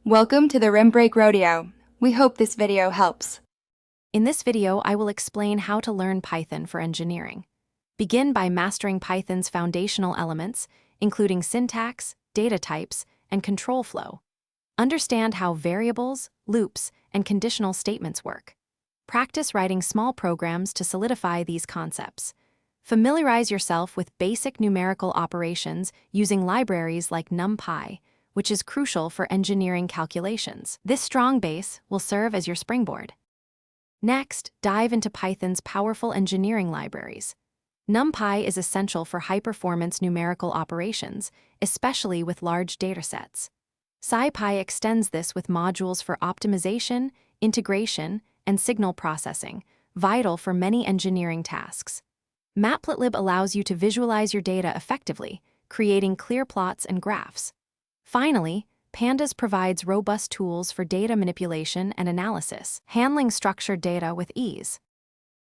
Welcome to the Rim Break Rodeo. We hope this video helps. In this video, I will explain how to learn Python for engineering. Begin by mastering Python's foundational elements, including syntax, data types, and control flow. Understand how variables, loops, and conditional statements work. Practice writing small programs to solidify these concepts. Familiarize yourself with basic numerical operations using libraries like NumPy, which is crucial for engineering calculations. This strong base will serve as your springboard. Next, dive into Python's powerful engineering libraries. NumPy is essential for high-performance numerical operations, especially with large datasets. SciPy extends this with modules for optimization, integration, and signal processing, vital for many engineering tasks. Matplotlib allows you to visualize your data effectively, creating clear plots and graphs. Finally, Pandas provides robust tools for data manipulation and analysis, handling structured data with ease.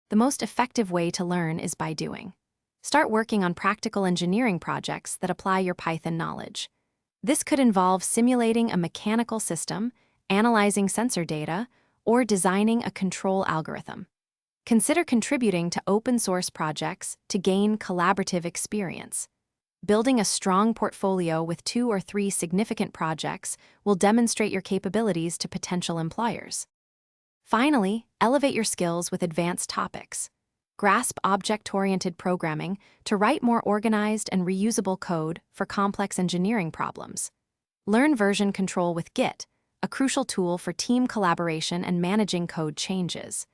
The most effective way to learn is by doing. Start working on practical engineering projects that apply your Python knowledge. This could involve simulating a mechanical system, analyzing sensor data, or designing a control algorithm. Consider contributing to open-source projects to gain collaborative experience. Building a strong portfolio with 2 or 3 significant projects will demonstrate your capabilities to potential employers. Finally, elevate your skills with advanced topics. Grasp object-oriented programming to write more organized and reusable code for complex engineering problems. Learn version control with Git, a crucial tool for team collaboration and managing code changes.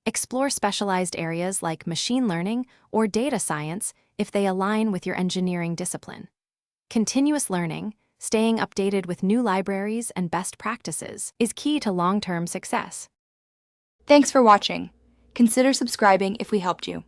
Explore specialized areas like machine learning or data science if they align with your engineering discipline. Continuous learning, staying updated with new libraries and best practices, is key to long-term success. Thanks for watching. Consider subscribing if we helped you.